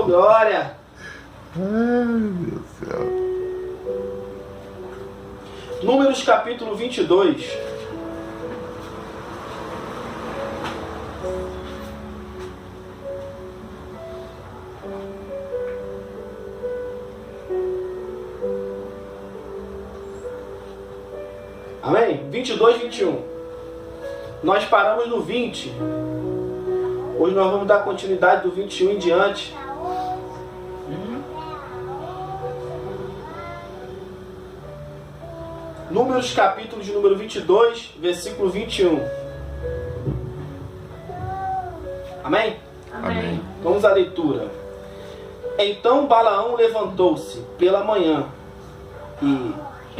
glória! Ai, meu Deus do céu. Números capítulo 22. Amém? 22, 21. Nós paramos no 20. Hoje nós vamos dar continuidade do 21 em diante. Números capítulo de número 22, versículo 21. Amém? Amém. Vamos à leitura. Então Balaão levantou-se pela manhã e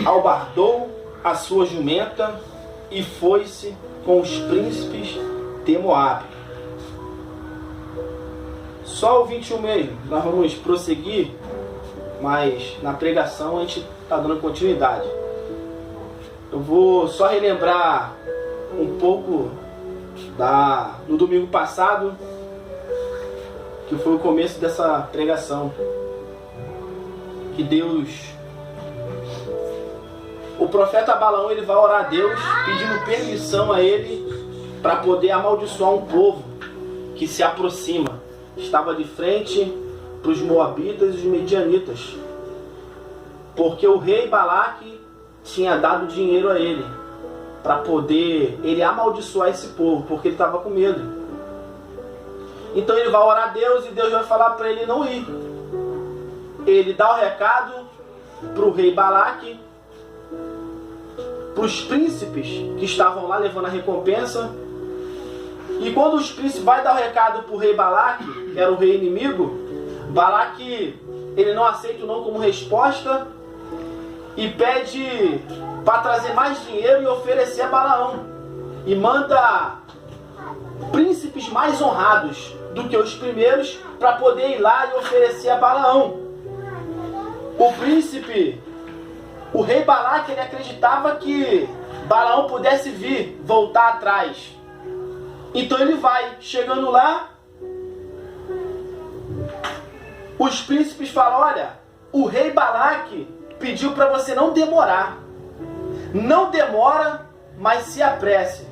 albardou a sua jumenta e foi-se com os príncipes de Moabe. Só o 21 mesmo. Nós vamos prosseguir, mas na pregação a gente está dando continuidade. Eu vou só relembrar um pouco do domingo passado, que foi o começo dessa pregação. Que Deus... O profeta Balaão, ele vai orar a Deus, pedindo permissão a ele para poder amaldiçoar um povo que se aproxima. Estava de frente para os moabitas e os medianitas, porque o rei Balaque tinha dado dinheiro a ele para poder ele amaldiçoar esse povo, porque ele estava com medo. Então ele vai orar a Deus e Deus vai falar para ele não ir. Ele dá o recado para o rei Balaque, para os príncipes que estavam lá levando a recompensa. E quando os príncipes vai dar o recado para o rei Balaque, que era o rei inimigo, Balaque, ele não aceita o não como resposta e pede para trazer mais dinheiro e oferecer a Balaão. E manda príncipes mais honrados do que os primeiros para poder ir lá e oferecer a Balaão. O rei Balaque, ele acreditava que Balaão pudesse vir, voltar atrás. Então ele vai, chegando lá, os príncipes falam, olha, o rei Balaque pediu para você não demorar. Não demora, mas se apresse.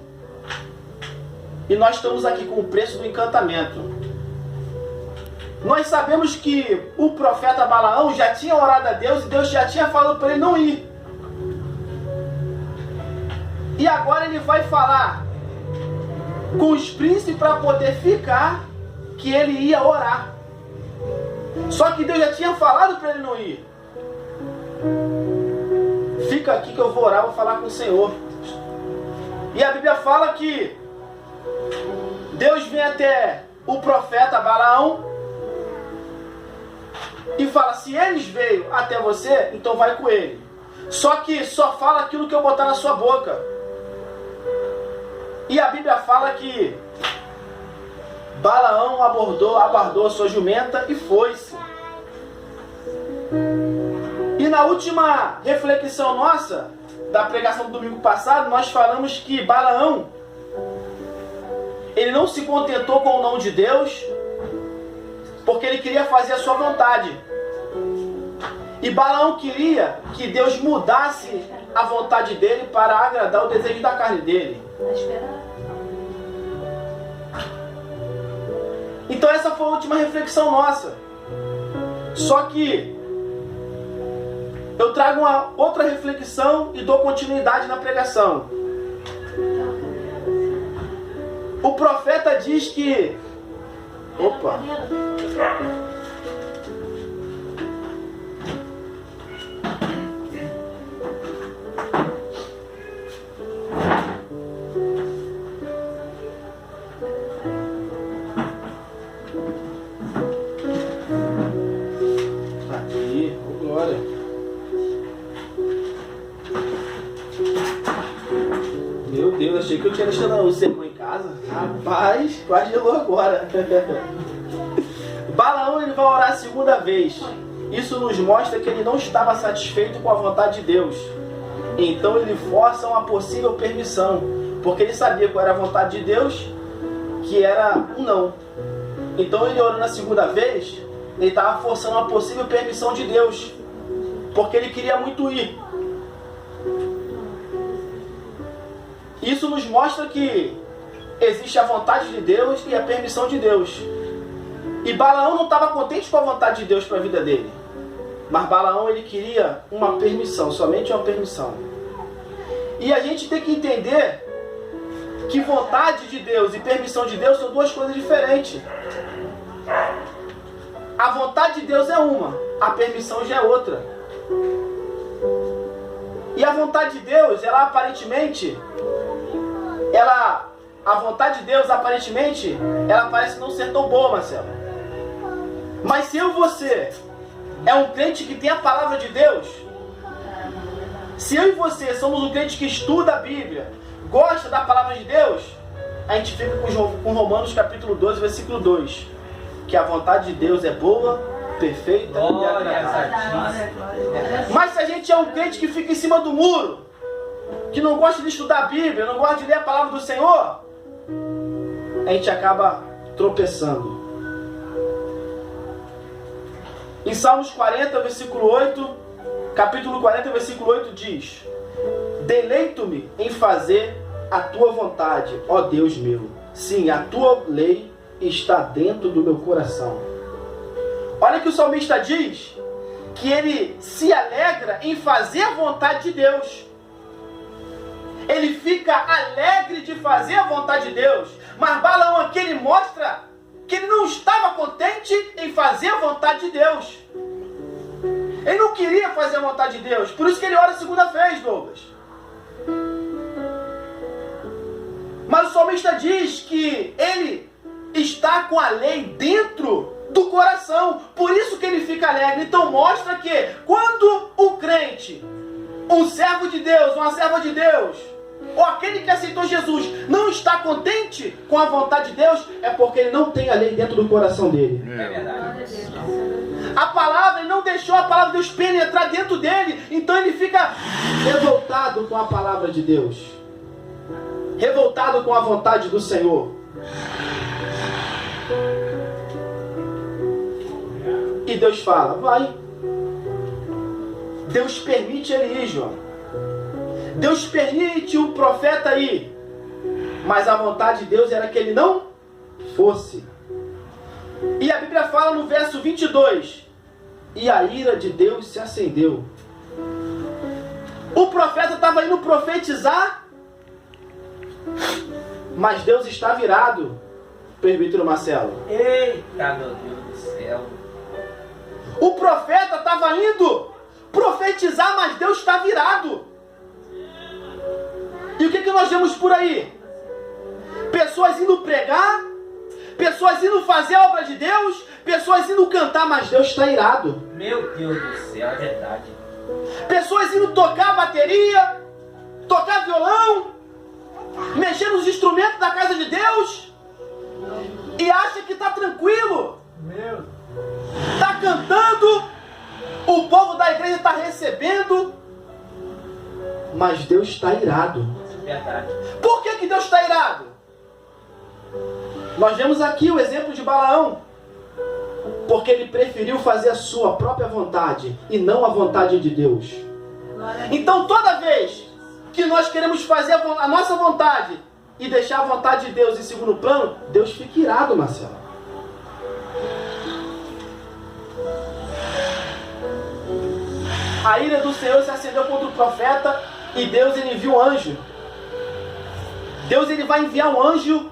E nós estamos aqui com o preço do encantamento. Nós sabemos que o profeta Balaão já tinha orado a Deus e Deus já tinha falado para ele não ir. E agora ele vai falar com os príncipes para poder ficar, que ele ia orar. Só que Deus já tinha falado para ele não ir. Fica aqui que eu vou orar, vou falar com o Senhor. E a Bíblia fala que Deus vem até o profeta Balaão e fala, se eles veio até você, então vai com ele. Só que só fala aquilo que eu botar na sua boca. E a Bíblia fala que Balaão abordou a sua jumenta e foi-se. E na última reflexão nossa, da pregação do domingo passado, nós falamos que Balaão, ele não se contentou com o não de Deus, porque ele queria fazer a sua vontade. E Balaão queria que Deus mudasse a vontade dele para agradar o desejo da carne dele. Então essa foi a última reflexão nossa. Só que eu trago uma outra reflexão e dou continuidade na pregação. O profeta diz que... Opa! Aqui, glória. Meu Deus, achei que eu tinha deixado o sermão em casa. Rapaz, quase gelou agora. Balaão, ele vai orar a segunda vez. Isso nos mostra que ele não estava satisfeito com a vontade de Deus. Então ele força uma possível permissão, porque ele sabia qual era a vontade de Deus, que era um não. Então ele orando a segunda vez, Ele estava forçando uma possível permissão de Deus, porque ele queria muito ir. Isso nos mostra que existe a vontade de Deus e a permissão de Deus. E Balaão não estava contente com a vontade de Deus para a vida dele. Mas Balaão, ele queria uma permissão, somente uma permissão. E a gente tem que entender que vontade de Deus e permissão de Deus são duas coisas diferentes. A vontade de Deus é uma, a permissão já é outra. E a vontade de Deus, ela aparentemente, a vontade de Deus aparentemente, ela parece não ser tão boa, Marcelo. Mas se eu e você é um crente que tem a palavra de Deus, se eu e você somos um crente que estuda a Bíblia, gosta da palavra de Deus, a gente fica com Romanos capítulo 12, versículo 2, que a vontade de Deus é boa, perfeita e agradável. Mas se a gente é um crente que fica em cima do muro, que não gosta de estudar a Bíblia, não gosta de ler a palavra do Senhor, a gente acaba tropeçando. Em Salmos 40, versículo 8, capítulo 40, versículo 8 diz: deleito-me em fazer a tua vontade, ó Deus meu. Sim, a tua lei está dentro do meu coração. Olha que o salmista diz que ele se alegra em fazer a vontade de Deus. Ele fica alegre de fazer a vontade de Deus. Mas Balaão aqui, ele mostra que ele não estava contente em fazer a vontade de Deus. Ele não queria fazer a vontade de Deus. Por isso que ele ora a segunda vez, Douglas. Mas o salmista diz que ele está com a lei dentro do coração. Por isso que ele fica alegre. Então mostra que quando o crente, um servo de Deus, uma serva de Deus, ou aquele que aceitou Jesus, não está contente com a vontade de Deus, é porque ele não tem a lei dentro do coração dele. É verdade. A palavra, ele não deixou a palavra de Deus penetrar dentro dele, então ele fica revoltado com a palavra de Deus, revoltado com a vontade do Senhor. E Deus fala, vai. Deus permite ele ir, João. Deus permite o profeta ir. Mas a vontade de Deus era que ele não fosse. E a Bíblia fala no verso 22. E a ira de Deus se acendeu. O profeta estava indo profetizar, mas Deus estava irado. Presbítero Marcelo. Eita, meu Deus do céu. O profeta estava indo profetizar, mas Deus estava irado. E o que nós vemos por aí? Pessoas indo pregar, pessoas indo fazer a obra de Deus, pessoas indo cantar, mas Deus está irado. Meu Deus do céu, é verdade. Pessoas indo tocar bateria, tocar violão, mexer nos instrumentos da casa de Deus, e acha que está tranquilo. Está cantando, o povo da igreja está recebendo, mas Deus está irado. Verdade. Por que Deus está irado? Nós vemos aqui o exemplo de Balaão. Porque ele preferiu fazer a sua própria vontade e não a vontade de Deus. Então toda vez que nós queremos fazer a nossa vontade e deixar a vontade de Deus em segundo plano, Deus fica irado, Marcelo. A ira do Senhor se acendeu contra o profeta e Deus ele envia um anjo. Deus ele vai enviar um anjo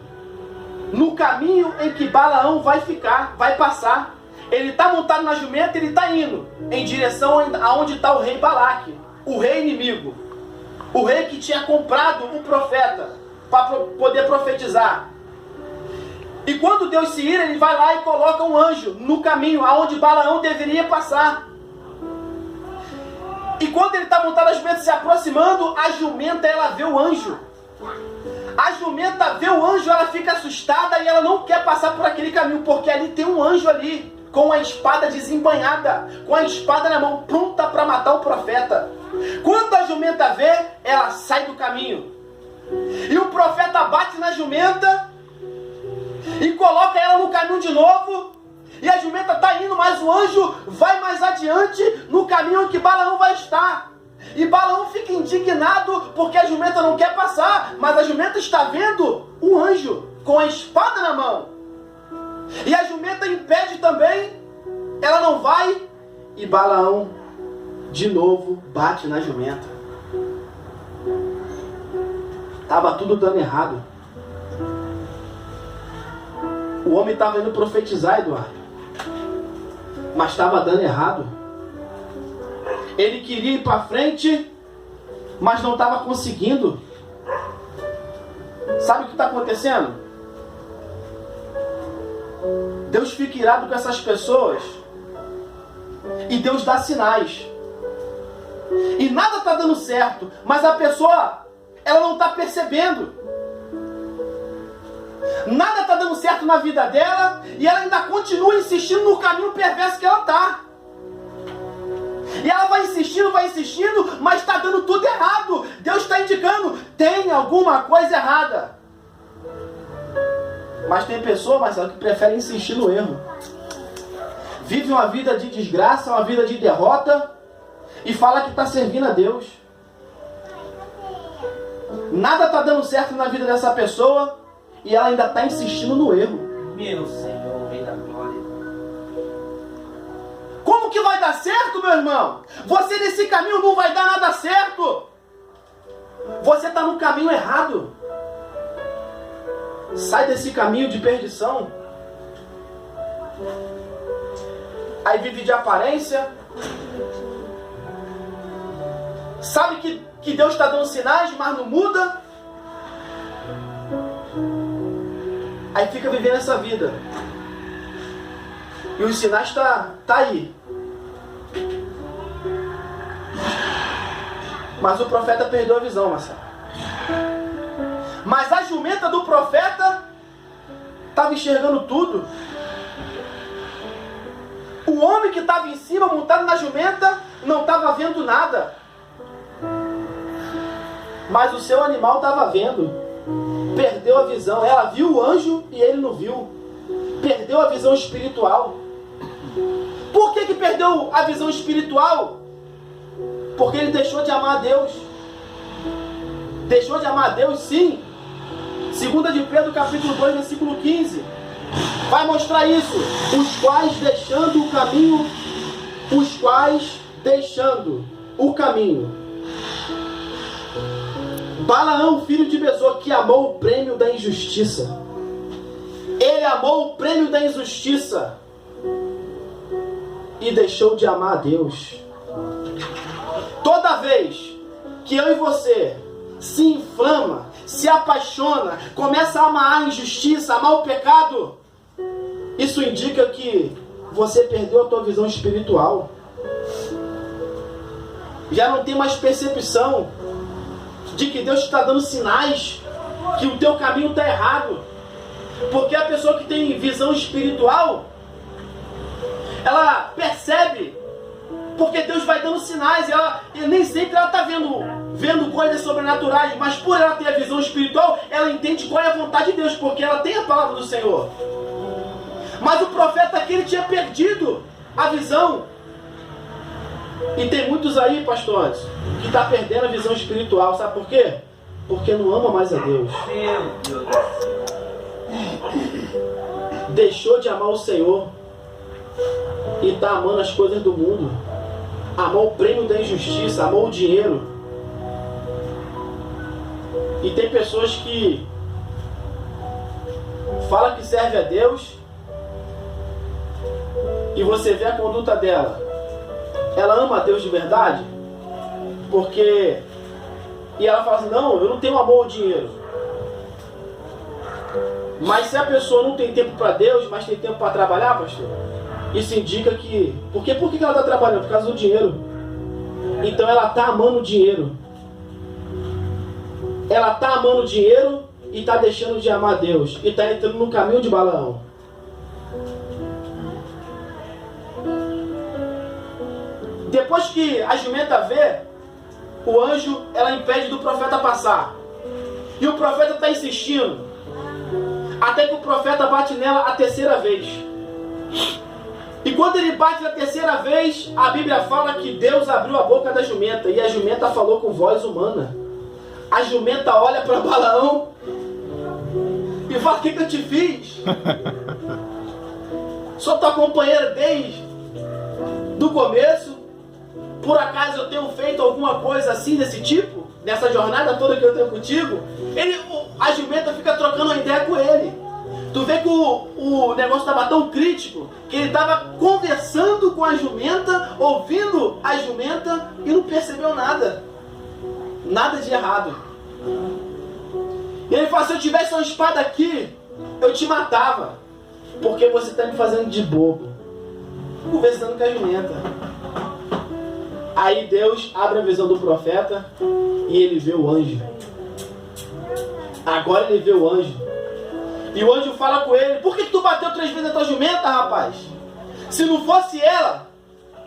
no caminho em que Balaão vai ficar, vai passar. Ele está montado na jumenta, ele está indo em direção aonde está o rei Balaque, o rei inimigo, o rei que tinha comprado o profeta para poder profetizar. E quando Deus se ira, ele vai lá e coloca um anjo no caminho aonde Balaão deveria passar. E quando ele está montado na jumenta se aproximando, a jumenta ela vê o anjo. A jumenta vê o anjo, ela fica assustada e ela não quer passar por aquele caminho, porque ali tem um anjo ali, com a espada desembanhada, com a espada na mão, pronta para matar o profeta. Quando a jumenta vê, ela sai do caminho. E o profeta bate na jumenta e coloca ela no caminho de novo. E a jumenta está indo, mas o anjo vai mais adiante no caminho que Balaão vai estar. E Balaão fica indignado porque a jumenta não quer passar, mas a jumenta está vendo um anjo com a espada na mão. E a jumenta impede também, ela não vai, e Balaão de novo bate na jumenta. Estava tudo dando errado. O homem estava indo profetizar, Eduardo, mas estava dando errado. Ele queria ir para frente, mas não estava conseguindo. Sabe o que está acontecendo? Deus fica irado com essas pessoas e Deus dá sinais. E nada está dando certo, mas a pessoa, ela não está percebendo. Nada está dando certo na vida dela e ela ainda continua insistindo no caminho perverso que ela está. E ela vai insistindo, mas está dando tudo errado. Deus está indicando, tem alguma coisa errada. Mas tem pessoa, Marcelo, que prefere insistir no erro. Vive uma vida de desgraça, uma vida de derrota e fala que está servindo a Deus. Nada está dando certo na vida dessa pessoa e ela ainda está insistindo no erro. Meu Senhor, Rei da Glória. Como que vai dar certo, meu irmão? Você nesse caminho não vai dar nada certo. Você está no caminho errado. Sai desse caminho de perdição. Aí vive de aparência. Sabe que Deus está dando sinais, mas não muda. Aí fica vivendo essa vida. E os sinais tá aí. Mas o profeta perdeu a visão, Marcelo. Mas a jumenta do profeta estava enxergando tudo. O homem que estava em cima, montado na jumenta, não estava vendo nada. Mas o seu animal estava vendo. Perdeu a visão. Ela viu o anjo e ele não viu. Perdeu a visão espiritual. Por que perdeu a visão espiritual? Porque ele deixou de amar a Deus. Deixou de amar a Deus, sim. 2 de Pedro, capítulo 2, versículo 15. Vai mostrar isso. Os quais deixando o caminho. Balaão, filho de Bezor, que amou o prêmio da injustiça. Ele amou o prêmio da injustiça e deixou de amar a Deus. Toda vez que eu e você se inflama, se apaixona, começa a amar a injustiça, amar o pecado, isso indica que você perdeu a tua visão espiritual. Já não tem mais percepção de que Deus está dando sinais que o teu caminho está errado. Porque a pessoa que tem visão espiritual, ela percebe, porque Deus vai dando sinais, e nem sempre ela está vendo coisas sobrenaturais, mas por ela ter a visão espiritual, ela entende qual é a vontade de Deus, porque ela tem a palavra do Senhor. Mas o profeta aqui, ele tinha perdido a visão. E tem muitos aí, pastores, que está perdendo a visão espiritual. Sabe por quê? Porque não ama mais a Deus. Meu Deus do céu. Deixou de amar o Senhor e está amando as coisas do mundo. Amou o prêmio da injustiça, amou o dinheiro. E tem pessoas que falam que serve a Deus e você vê a conduta dela. Ela ama a Deus de verdade? Porque... E ela fala assim, não, eu não tenho amor ao dinheiro. Mas se a pessoa não tem tempo para Deus, mas tem tempo para trabalhar, pastor, isso indica que... Por que ela está trabalhando? Por causa do dinheiro. Então ela está amando o dinheiro. Ela está amando o dinheiro e está deixando de amar Deus. E está entrando no caminho de Balaão. Depois que a jumenta vê, o anjo, ela impede do profeta passar. E o profeta está insistindo. Até que o profeta bate nela a terceira vez. E quando ele bate na terceira vez, a Bíblia fala que Deus abriu a boca da jumenta e a jumenta falou com voz humana. A jumenta olha para Balaão e fala: o que eu te fiz? Sou tua companheira desde do começo. Por acaso eu tenho feito alguma coisa assim desse tipo? Nessa jornada toda que eu tenho contigo? A jumenta fica trocando uma ideia com ele. Tu vê que o negócio estava tão crítico que ele estava conversando com a jumenta, ouvindo a jumenta e não percebeu nada. Nada de errado. E ele fala: se eu tivesse uma espada aqui, eu te matava. Porque você está me fazendo de bobo. Conversando com a jumenta. Aí Deus abre a visão do profeta e ele vê o anjo. Agora ele vê o anjo. E o anjo fala com ele: por que tu bateu 3 vezes a tua jumenta, rapaz? Se não fosse ela,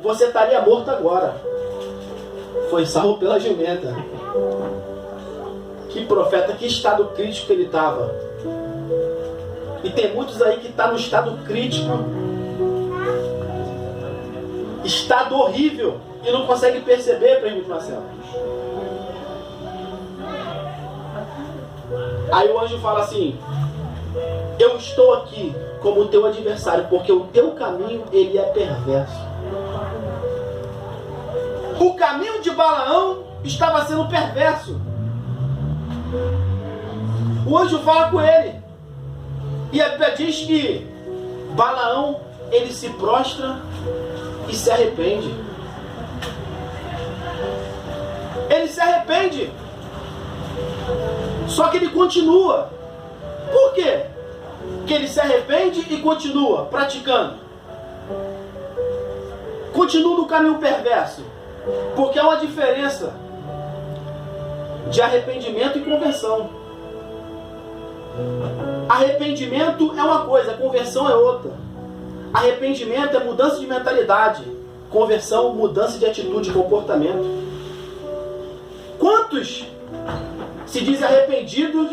você estaria morto agora. Foi salvo pela jumenta. Que profeta, que estado crítico ele estava. E tem muitos aí que estão no estado crítico, estado horrível, e não consegue perceber, presbítero Marcelo. Aí o anjo fala assim: eu estou aqui como teu adversário, porque o teu caminho ele é perverso. O caminho de Balaão estava sendo perverso. O anjo fala com ele. E a Bíblia diz que Balaão, ele se prostra e se arrepende. Ele se arrepende. Só que ele continua. Por quê? Que ele se arrepende e continua praticando. Continua no caminho perverso. Porque há uma diferença de arrependimento e conversão. Arrependimento é uma coisa, conversão é outra. Arrependimento é mudança de mentalidade. Conversão, mudança de atitude e comportamento. Quantos se dizem arrependidos,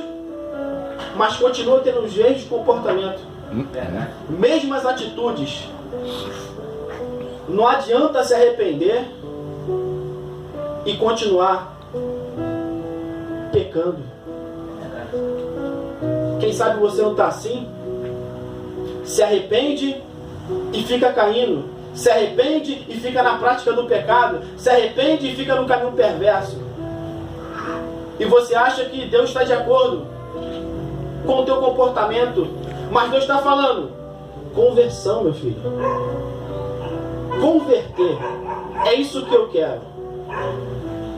mas continuam tendo os mesmos comportamentos, mesmas atitudes? Não adianta se arrepender e continuar pecando. Quem sabe você não está assim? Se arrepende e fica caindo. Se arrepende e fica na prática do pecado. Se arrepende e fica no caminho perverso. E você acha que Deus está de acordo com o teu comportamento. Mas Deus está falando: conversão, meu filho. Converter. É isso que eu quero.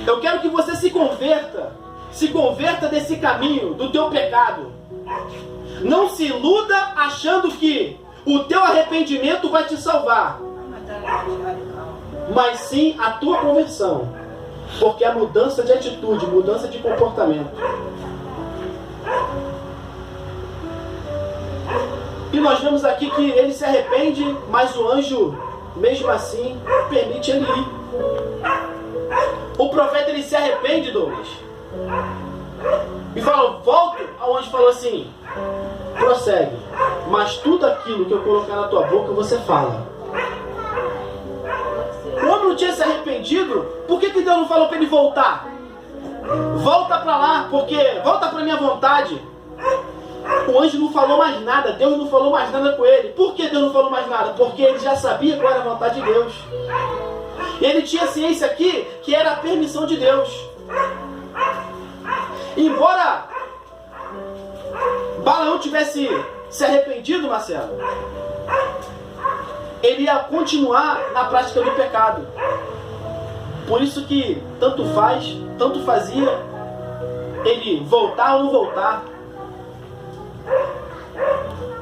Eu quero que você se converta. Se converta desse caminho, do teu pecado. Não se iluda achando que o teu arrependimento vai te salvar. Mas sim a tua conversão. Porque é a mudança de atitude, mudança de comportamento. E nós vemos aqui que ele se arrepende, mas o anjo, mesmo assim, permite ele ir. O profeta, ele se arrepende, Douglas. E fala: volta. O anjo falou assim: prossegue, mas tudo aquilo que eu colocar na tua boca, você fala. O homem não tinha se arrependido. Por que Deus não falou para ele voltar? Volta para lá, porque volta para minha vontade. O anjo não falou mais nada. Deus não falou mais nada com ele. Por que Deus não falou mais nada? Porque ele já sabia qual era a vontade de Deus. Ele tinha ciência aqui que era a permissão de Deus. Embora Balaão tivesse se arrependido, Marcelo, ele ia continuar na prática do pecado. Por isso que tanto fazia ele voltar ou não voltar.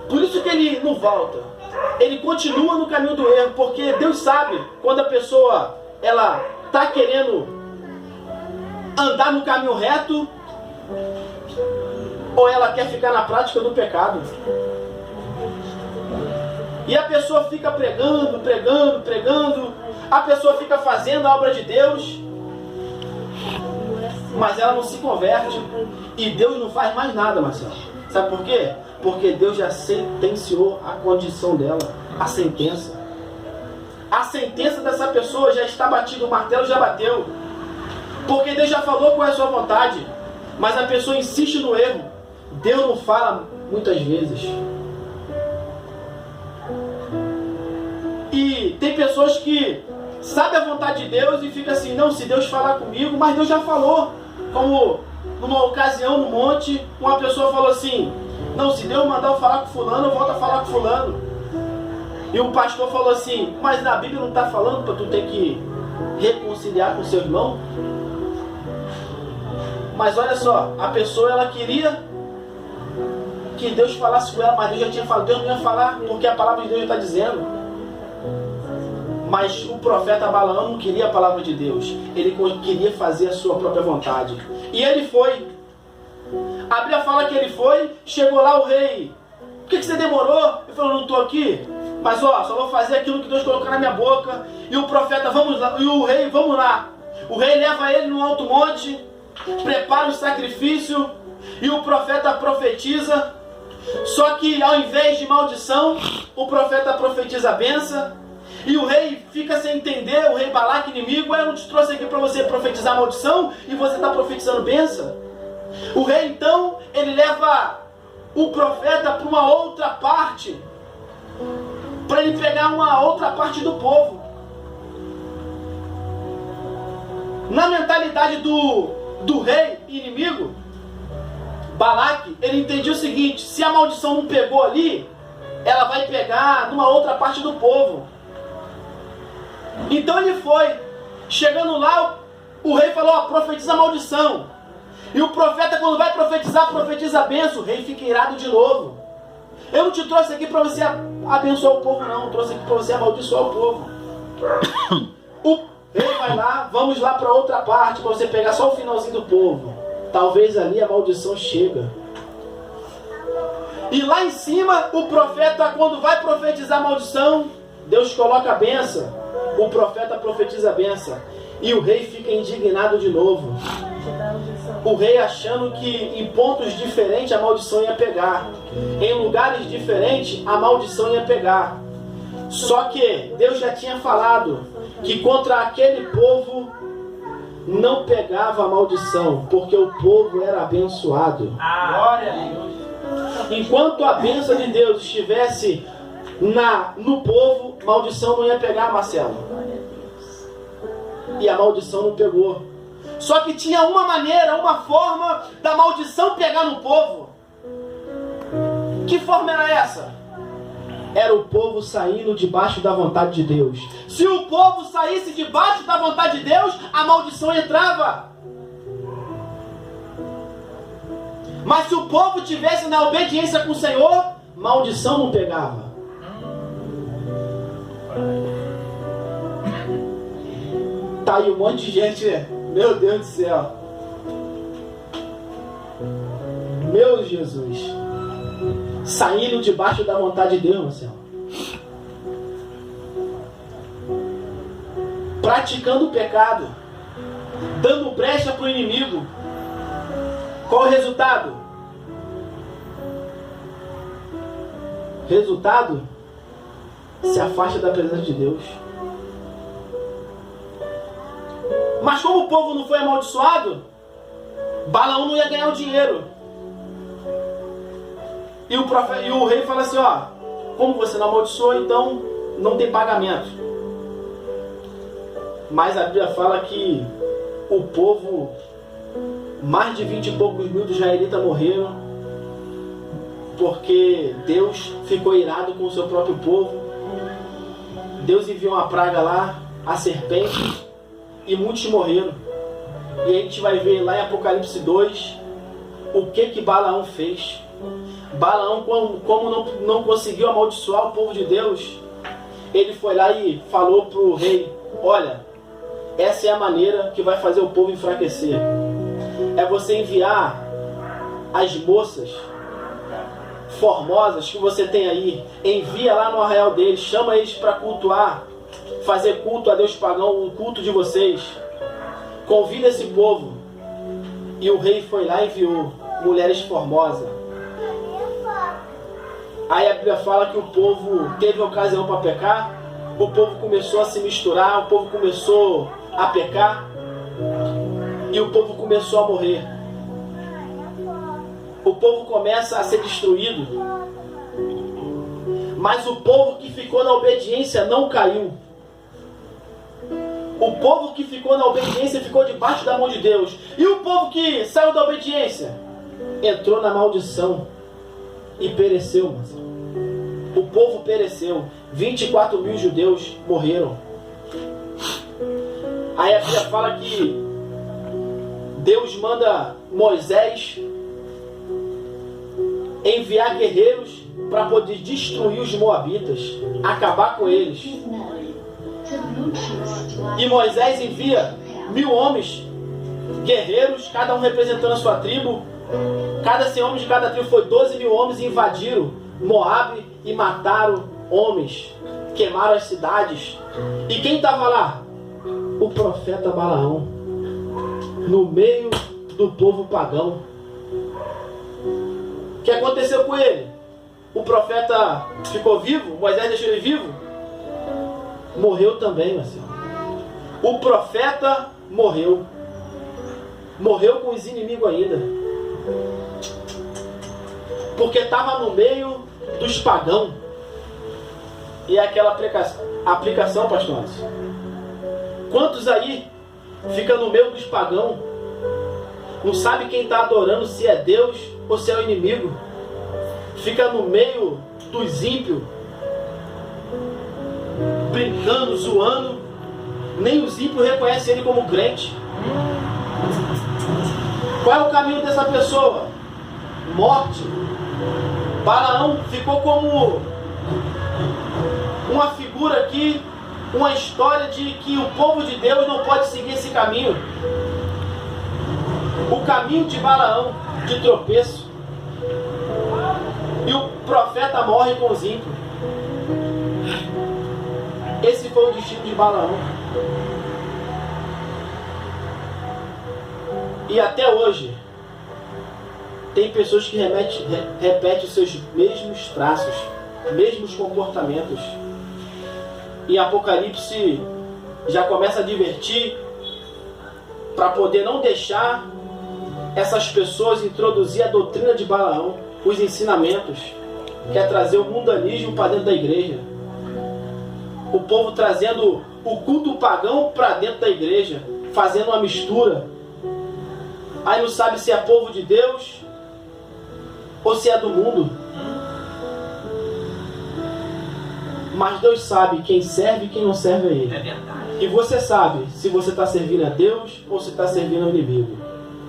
Por isso que ele não volta. Ele continua no caminho do erro, porque Deus sabe quando a pessoa ela está querendo andar no caminho reto ou ela quer ficar na prática do pecado. E a pessoa fica pregando, a pessoa fica fazendo a obra de Deus, mas ela não se converte. E Deus não faz mais nada, Marcelo. Sabe por quê? Porque Deus já sentenciou a condição dela, a sentença. a sentença dessa pessoa já está batida, o martelo já bateu. Porque Deus já falou qual é a sua vontade, mas a pessoa insiste no erro. Deus não fala muitas vezes. E tem pessoas que sabem a vontade de Deus e ficam assim, não, se Deus falar comigo, mas Deus já falou. Como numa ocasião no monte, uma pessoa falou assim, não, se Deus mandar eu falar com fulano, eu volto a falar com fulano. E o pastor falou assim, mas na Bíblia não está falando para tu ter que reconciliar com seu irmão? Mas olha só, a pessoa ela queria que Deus falasse com ela, mas Deus já tinha falado, Deus não ia falar, porque a palavra de Deus já está dizendo. Mas o profeta Balaão não queria a palavra de Deus, ele queria fazer a sua própria vontade. E ele foi. A Bíblia fala que ele foi, chegou lá o rei. Por que você demorou? Ele falou, não estou aqui, mas ó, só vou fazer aquilo que Deus colocou na minha boca. E o profeta, vamos lá, e o rei, vamos lá. O rei leva ele no alto monte, prepara o sacrifício, e o profeta profetiza. Só que ao invés de maldição, o profeta profetiza a bênção. E o rei fica sem entender, o rei Balaque, inimigo, eu não te trouxe aqui para você profetizar maldição e você está profetizando bênção. O rei então, ele leva o profeta para uma outra parte, para ele pegar uma outra parte do povo. Na mentalidade do rei inimigo, Balaque, ele entendia o seguinte, se a maldição não pegou ali, ela vai pegar numa outra parte do povo. Então ele foi, chegando lá, o rei falou, ó, profetiza a maldição. E o profeta, quando vai profetizar, profetiza a bênção. O rei fica irado de novo. Eu não te trouxe aqui para você abençoar o povo, não. Eu trouxe aqui para você amaldiçoar o povo. O rei vai lá, vamos lá para outra parte, para você pegar só o finalzinho do povo. Talvez ali a maldição chega. E lá em cima, o profeta, quando vai profetizar a maldição, Deus coloca a bênção. O profeta profetiza a bênção. E o rei fica indignado de novo. O rei achando que em pontos diferentes a maldição ia pegar. Em lugares diferentes a maldição ia pegar. Só que Deus já tinha falado que contra aquele povo não pegava a maldição, porque o povo era abençoado. Glória a Deus. Enquanto a bênção de Deus estivesse no povo, maldição não ia pegar, Marcelo. E a maldição não pegou. Só que tinha uma maneira, uma forma da maldição pegar no povo. Que forma era essa? Era o povo saindo debaixo da vontade de Deus. Se o povo saísse debaixo da vontade de Deus, a maldição entrava. Mas se o povo tivesse na obediência com o Senhor, maldição não pegava. Tá aí um monte de gente, meu Deus do céu. Meu Jesus. Saindo debaixo da vontade de Deus, Marcelo. Praticando o pecado. Dando brecha para o inimigo. Qual o resultado? Resultado? Se afasta da presença de Deus. Mas como o povo não foi amaldiçoado, Balaão não ia ganhar o dinheiro. E o rei fala assim, ó, como você não amaldiçoou, então não tem pagamento. Mas a Bíblia fala que o povo, mais de 20 e poucos mil dos israelitas morreram, porque Deus ficou irado com o seu próprio povo. Deus enviou uma praga lá, a serpente, e muitos morreram. E a gente vai ver lá em Apocalipse 2 o que Balaão fez. Balaão, como não conseguiu amaldiçoar o povo de Deus, ele foi lá e falou para o rei, olha, essa é a maneira que vai fazer o povo enfraquecer. É você enviar as moças formosas que você tem aí, envia lá no arraial deles, chama eles para cultuar, fazer culto a Deus pagão, o culto de vocês. Convida esse povo. E o rei foi lá e enviou mulheres formosas. Aí a Bíblia fala que o povo teve ocasião para pecar. o povo começou a se misturar, o povo começou a pecar e o povo começou a morrer. O povo começa a ser destruído. Mas o povo que ficou na obediência não caiu. O povo que ficou na obediência ficou debaixo da mão de Deus. E o povo que saiu da obediência entrou na maldição e pereceu. O povo pereceu. 24 mil judeus morreram. Aí a Bíblia fala que Deus manda Moisés enviar guerreiros para poder destruir os moabitas, acabar com eles. E Moisés envia 1000 homens, guerreiros, cada um representando a sua tribo. Cada 100 homens de cada tribo, foi 12 mil homens, e invadiram Moabe e mataram homens, queimaram as cidades. E quem estava lá? O profeta Balaão, no meio do povo pagão. O que aconteceu com ele? O profeta ficou vivo? Moisés deixou ele vivo? Morreu também, Marcelo. O profeta morreu. Morreu com os inimigos ainda. Porque estava no meio dos pagãos. E é aquela aplicação, pastores. Quantos aí fica no meio dos pagãos? Não sabe quem está adorando, se é Deus ou se é o inimigo. Fica no meio dos ímpios, brincando, zoando. Nem os ímpios reconhecem ele como crente. Qual é o caminho dessa pessoa? Morte. Balaão ficou como uma figura aqui, uma história de que o povo de Deus não pode seguir esse caminho. O caminho de Balaão, de tropeço. E o profeta morre com os ímpios. Esse foi o destino de Balaão. E até hoje tem pessoas que repetem os seus mesmos traços, mesmos comportamentos. E Apocalipse já começa a advertir para poder não deixar essas pessoas introduzir a doutrina de Balaão, os ensinamentos, que é trazer o mundanismo para dentro da igreja. O povo trazendo o culto pagão para dentro da igreja, fazendo uma mistura. Aí não sabe se é povo de Deus ou se é do mundo. Mas Deus sabe quem serve e quem não serve a Ele. É verdade. E você sabe se você está servindo a Deus ou se está servindo ao inimigo.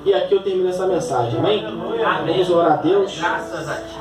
E aqui eu termino essa mensagem. Amém? Amém. Vamos orar a Deus. Graças a Ti.